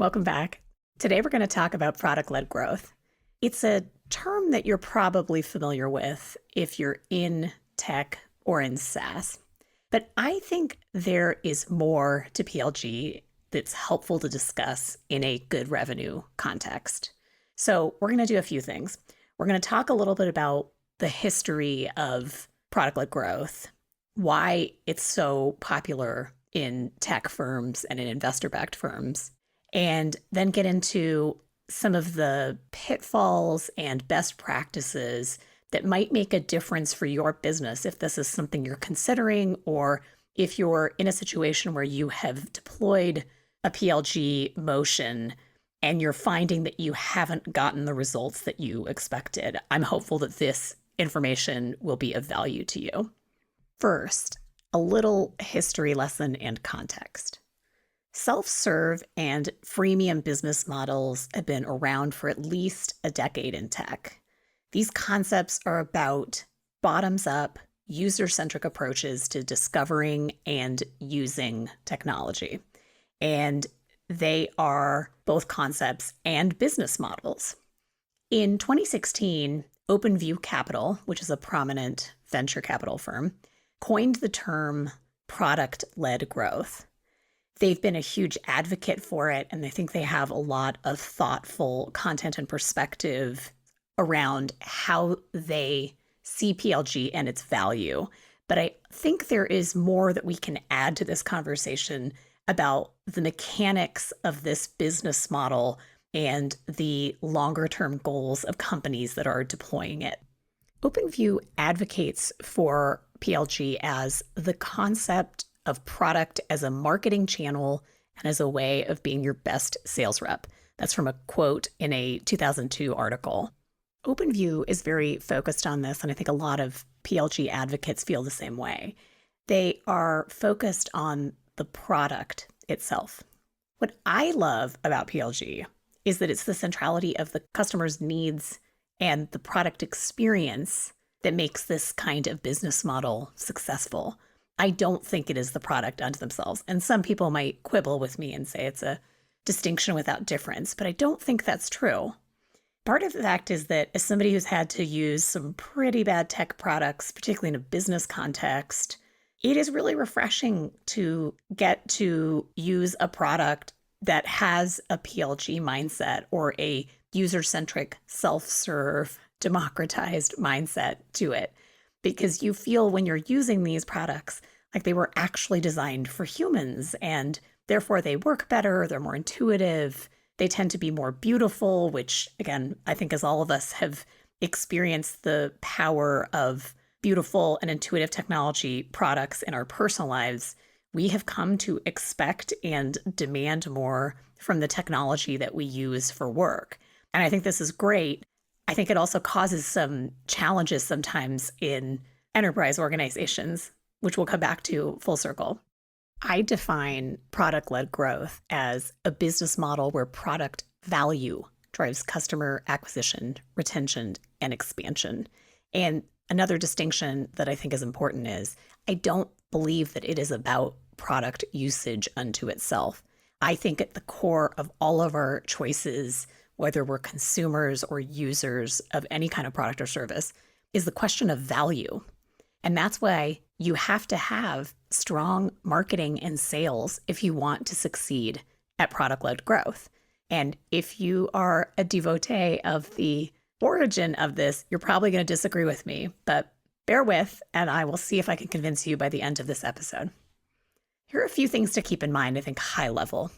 Welcome back. Today we're going to talk about product-led growth. It's a term that you're probably familiar with if you're in tech or in SaaS. But I think there is more to PLG that's helpful to discuss in a good revenue context. So we're going to do a few things. We're going to talk a little bit about the history of product-led growth, why it's so popular in tech firms and in investor-backed firms, and then get into some of the pitfalls and best practices that might make a difference for your business if this is something you're considering, or if you're in a situation where you have deployed a PLG motion and you're finding that you haven't gotten the results that you expected. I'm hopeful that this information will be of value to you. First, a little history lesson and context. Self-serve and freemium business models have been around for at least a decade in tech. These concepts are about bottoms-up, user-centric approaches to discovering and using technology. And they are both concepts and business models. In 2016, OpenView Capital, which is a prominent venture capital firm, coined the term product-led growth. They've been a huge advocate for it, and I think they have a lot of thoughtful content and perspective around how they see PLG and its value. But I think there is more that we can add to this conversation about the mechanics of this business model and the longer-term goals of companies that are deploying it. OpenView advocates for PLG as the concept of product as a marketing channel and as a way of being your best sales rep. That's from a quote in a 2002 article. OpenView is very focused on this, and I think a lot of PLG advocates feel the same way. They are focused on the product itself. What I love about PLG is that it's the centrality of the customer's needs and the product experience that makes this kind of business model successful. I don't think it is the product unto themselves. And some people might quibble with me and say it's a distinction without difference, but I don't think that's true. Part of the fact is that as somebody who's had to use some pretty bad tech products, particularly in a business context, it is really refreshing to get to use a product that has a PLG mindset or a user-centric, self-serve, democratized mindset to it. Because you feel when you're using these products like they were actually designed for humans, and therefore they work better, they're more intuitive, they tend to be more beautiful, which again, I think as all of us have experienced the power of beautiful and intuitive technology products in our personal lives, we have come to expect and demand more from the technology that we use for work. And I think this is great. I think it also causes some challenges sometimes in enterprise organizations, which we'll come back to full circle. I define product-led growth as a business model where product value drives customer acquisition, retention, and expansion. And another distinction that I think is important is I don't believe that it is about product usage unto itself. I think at the core of all of our choices, whether we're consumers or users of any kind of product or service, is the question of value. And that's why you have to have strong marketing and sales if you want to succeed at product-led growth. And if you are a devotee of the origin of this, you're probably going to disagree with me, but bear with, and I will see if I can convince you by the end of this episode. Here are a few things to keep in mind, I think high level.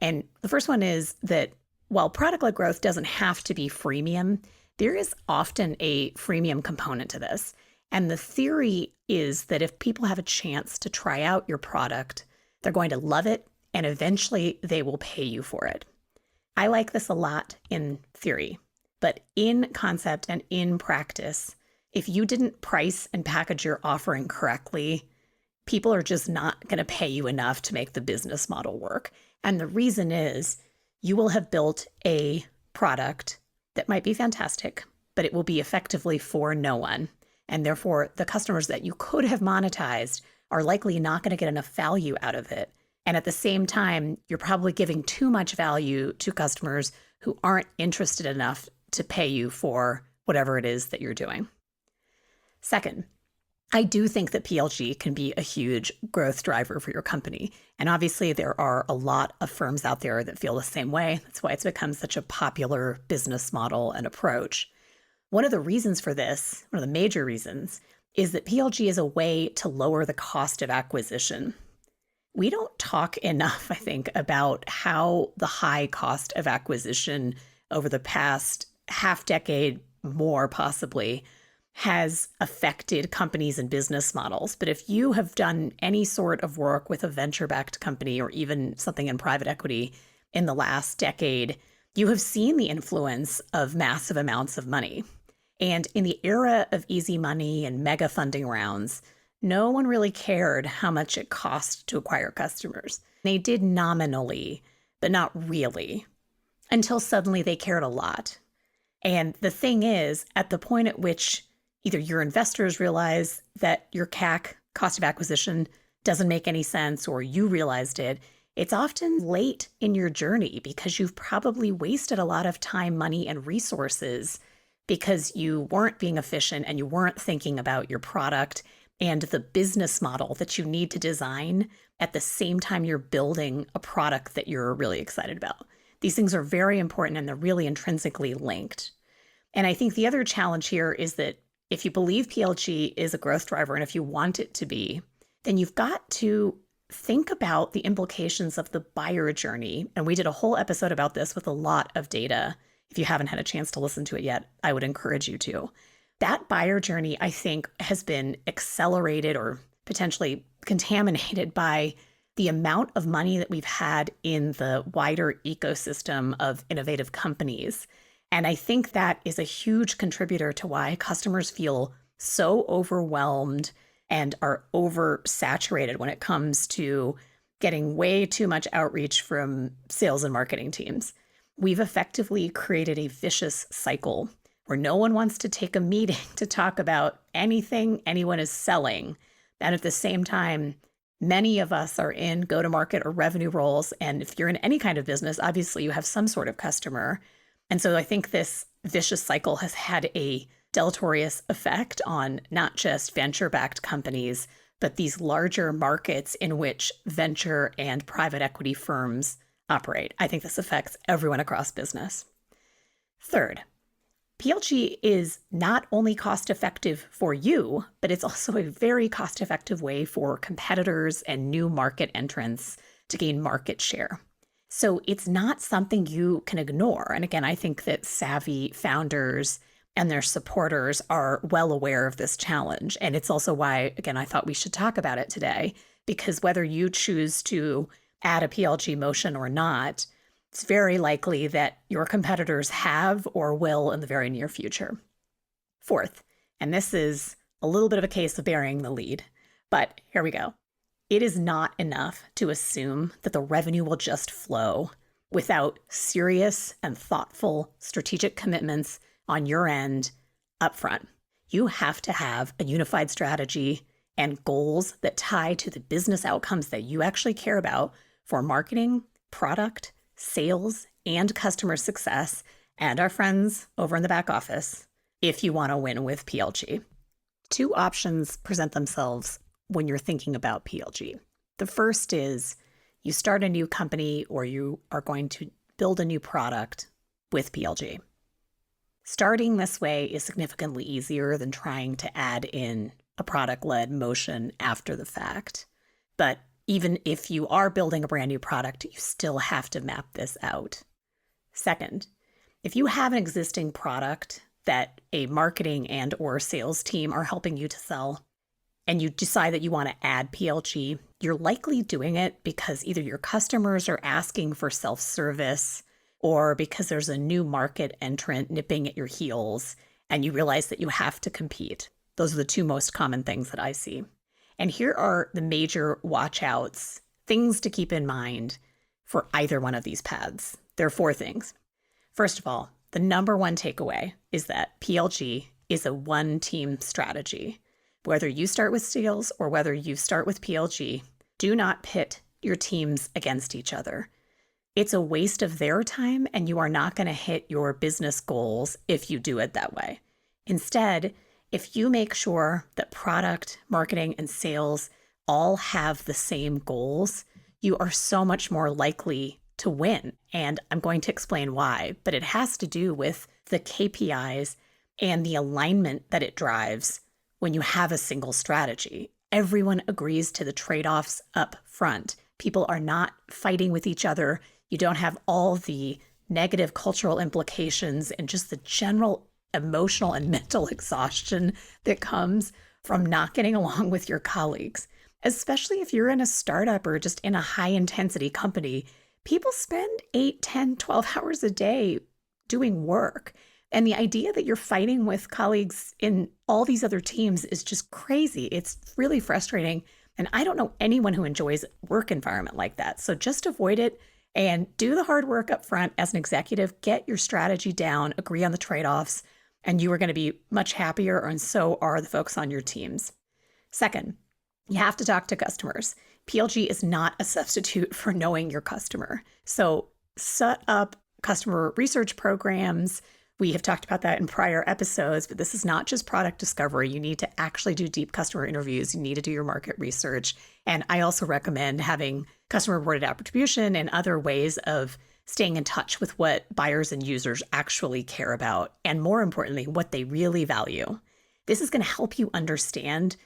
And the first one is that while product-led growth doesn't have to be freemium, there is often a freemium component to this. And the theory is that if people have a chance to try out your product, they're going to love it, and eventually they will pay you for it. I like this a lot in theory, but in concept and in practice, if you didn't price and package your offering correctly, people are just not going to pay you enough to make the business model work. And the reason is you will have built a product that might be fantastic, but it will be effectively for no one. And therefore, the customers that you could have monetized are likely not going to get enough value out of it And at the same time, you're probably giving too much value to customers who aren't interested enough to pay you for whatever it is that you're doing. Second, I do think that PLG can be a huge growth driver for your company. And obviously, there are a lot of firms out there that feel the same way. That's why it's become such a popular business model and approach. One of the reasons for this, one of the major reasons, is that PLG is a way to lower the cost of acquisition. We don't talk enough, I think, about how the high cost of acquisition over the past half decade, more possibly, has affected companies and business models. But if you have done any sort of work with a venture-backed company or even something in private equity in the last decade, you have seen the influence of massive amounts of money. And in the era of easy money and mega funding rounds, no one really cared how much it cost to acquire customers. They did nominally, but not really, until suddenly they cared a lot. And the thing is, at the point at which either your investors realize that your CAC, cost of acquisition, doesn't make any sense, or you realized it, it's often late in your journey because you've probably wasted a lot of time, money, and resources because you weren't being efficient and you weren't thinking about your product and the business model that you need to design at the same time you're building a product that you're really excited about. These things are very important and they're really intrinsically linked. And I think the other challenge here is that if you believe PLG is a growth driver and if you want it to be, then you've got to think about the implications of the buyer journey. And we did a whole episode about this with a lot of data. If you haven't had a chance to listen to it yet, I would encourage you to. That buyer journey, I think, has been accelerated or potentially contaminated by the amount of money that we've had in the wider ecosystem of innovative companies. And I think that is a huge contributor to why customers feel so overwhelmed and are oversaturated when it comes to getting way too much outreach from sales and marketing teams. We've effectively created a vicious cycle where no one wants to take a meeting to talk about anything anyone is selling. And at the same time, many of us are in go-to-market or revenue roles. And if you're in any kind of business, obviously you have some sort of customer. And so I think this vicious cycle has had a deleterious effect on not just venture-backed companies, but these larger markets in which venture and private equity firms operate. I think this affects everyone across business. Third, PLG is not only cost-effective for you, but it's also a very cost-effective way for competitors and new market entrants to gain market share. So it's not something you can ignore. And again, I think that savvy founders and their supporters are well aware of this challenge. And it's also why, again, I thought we should talk about it today, because whether you choose to add a PLG motion or not, it's very likely that your competitors have or will in the very near future. Fourth, and this is a little bit of a case of burying the lead, but here we go. It is not enough to assume that the revenue will just flow without serious and thoughtful strategic commitments on your end upfront. You have to have a unified strategy and goals that tie to the business outcomes that you actually care about for marketing, product, sales, and customer success, and our friends over in the back office, if you want to win with PLG. Two options present themselves when you're thinking about PLG. The first is you start a new company or you are going to build a new product with PLG. Starting this way is significantly easier than trying to add in a product-led motion after the fact. But even if you are building a brand new product, you still have to map this out. Second, if you have an existing product that a marketing and or sales team are helping you to sell, and you decide that you want to add PLG, you're likely doing it because either your customers are asking for self-service or because there's a new market entrant nipping at your heels and you realize that you have to compete. Those are the two most common things that I see. And here are the major watch-outs, things to keep in mind for either one of these paths. There are four things. First of all, the number one takeaway is that PLG is a one-team strategy. Whether you start with sales or whether you start with PLG, do not pit your teams against each other. It's a waste of their time, and you are not going to hit your business goals if you do it that way. Instead, if you make sure that product, marketing, and sales all have the same goals, you are so much more likely to win. And I'm going to explain why, but it has to do with the KPIs and the alignment that it drives when you have a single strategy. Everyone agrees to the trade-offs up front. People are not fighting with each other. You don't have all the negative cultural implications and just the general emotional and mental exhaustion that comes from not getting along with your colleagues. Especially if you're in a startup or just in a high-intensity company, people spend 8, 10, 12 hours a day doing work. And the idea that you're fighting with colleagues in all these other teams is just crazy. It's really frustrating. And I don't know anyone who enjoys a work environment like that. So just avoid it and do the hard work up front as an executive. Get your strategy down, agree on the trade-offs, and you are going to be much happier, and so are the folks on your teams. Second, you have to talk to customers. PLG is not a substitute for knowing your customer. So set up customer research programs. We have talked about that in prior episodes, but this is not just product discovery. You need to actually do deep customer interviews. You need to do your market research. And I also recommend having customer reported attribution and other ways of staying in touch with what buyers and users actually care about, and more importantly, what they really value. This is going to help you understand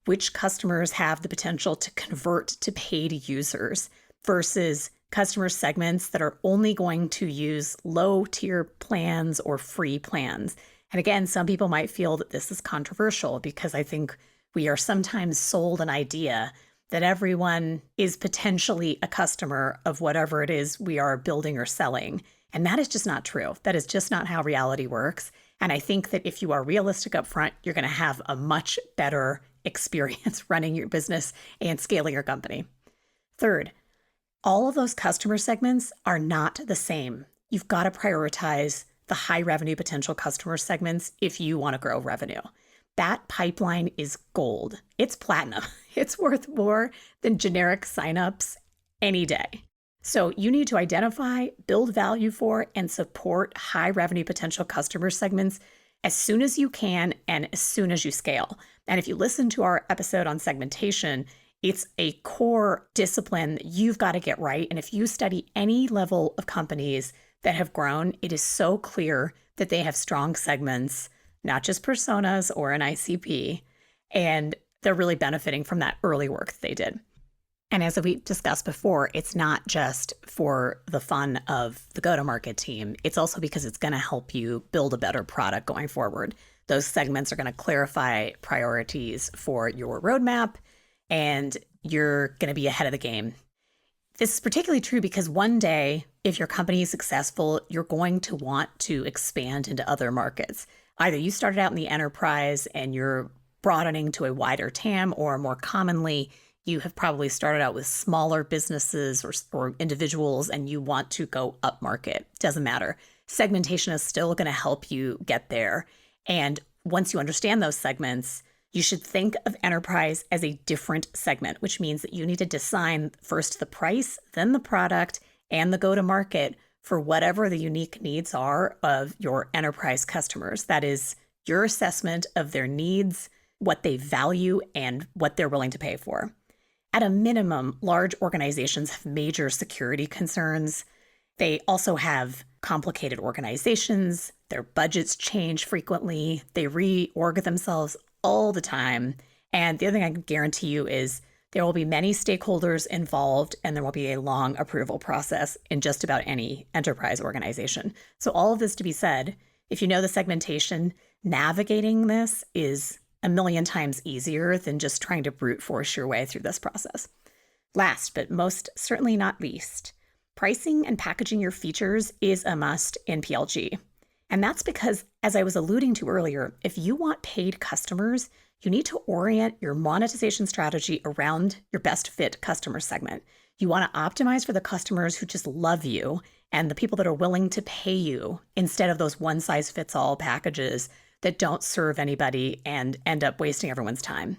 which customers have the potential to convert to paid users versus customer segments that are only going to use low-tier plans or free plans. And again, some people might feel that this is controversial because I think we are sometimes sold an idea that everyone is potentially a customer of whatever it is we are building or selling. And that is just not true. That is just not how reality works. And I think that if you are realistic up front, you're going to have a much better experience running your business and scaling your company. Third, all of those customer segments are not the same. You've got to prioritize the high revenue potential customer segments if you want to grow revenue. That pipeline is gold. It's platinum. It's worth more than generic signups any day. So you need to identify, build value for, and support high revenue potential customer segments as soon as you can and as soon as you scale. And if you listen to our episode on segmentation, it's a core discipline that you've got to get right. And if you study any level of companies that have grown, it is so clear that they have strong segments, not just personas or an ICP, and they're really benefiting from that early work that they did. And as we discussed before, it's not just for the fun of the go-to-market team. It's also because it's going to help you build a better product going forward. Those segments are going to clarify priorities for your roadmap, and you're going to be ahead of the game. This is particularly true because one day, if your company is successful, you're going to want to expand into other markets. Either you started out in the enterprise and you're broadening to a wider TAM, or more commonly, you have probably started out with smaller businesses or individuals and you want to go up market. Doesn't matter. Segmentation is still going to help you get there. And once you understand those segments, you should think of enterprise as a different segment, which means that you need to design first the price, then the product, and the go-to-market for whatever the unique needs are of your enterprise customers. That is your assessment of their needs, what they value, and what they're willing to pay for. At a minimum, large organizations have major security concerns. They also have complicated organizations. Their budgets change frequently. They reorg themselves all the time. And the other thing I can guarantee you is there will be many stakeholders involved, and there will be a long approval process in just about any enterprise organization. So all of this to be said, if you know the segmentation, navigating this is a million times easier than just trying to brute force your way through this process. Last, but most certainly not least, pricing and packaging your features is a must in PLG. And that's because, as I was alluding to earlier, if you want paid customers, you need to orient your monetization strategy around your best fit customer segment. You want to optimize for the customers who just love you and the people that are willing to pay you instead of those one-size-fits-all packages that don't serve anybody and end up wasting everyone's time.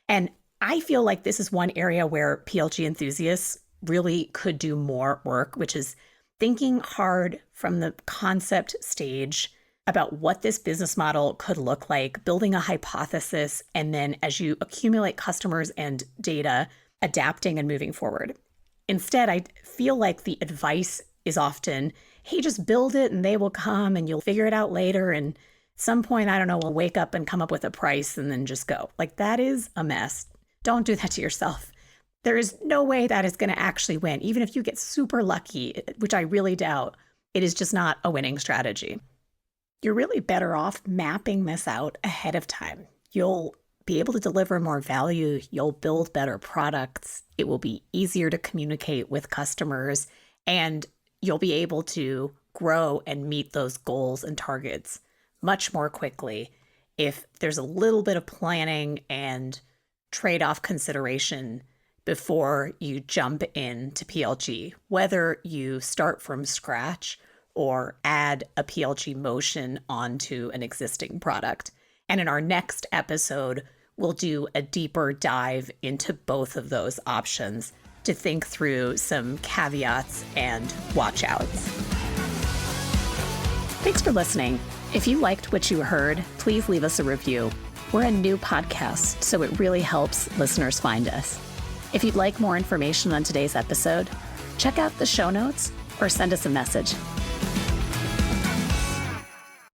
And I feel like this is one area where PLG enthusiasts really could do more work, which is thinking hard from the concept stage about what this business model could look like, building a hypothesis, and then as you accumulate customers and data, adapting and moving forward. Instead, I feel like the advice is often, hey, just build it and they will come and you'll figure it out later. And at some point, I don't know, we'll wake up and come up with a price and then just go. Like, that is a mess. Don't do that to yourself. There is no way that is going to actually win. Even if you get super lucky, which I really doubt, it is just not a winning strategy. You're really better off mapping this out ahead of time. You'll be able to deliver more value. You'll build better products. It will be easier to communicate with customers, and you'll be able to grow and meet those goals and targets much more quickly if there's a little bit of planning and trade-off consideration before you jump into PLG, whether you start from scratch or add a PLG motion onto an existing product. And in our next episode, we'll do a deeper dive into both of those options to think through some caveats and watch outs. Thanks for listening. If you liked what you heard, please leave us a review. We're a new podcast, so it really helps listeners find us. If you'd like more information on today's episode, check out the show notes or send us a message.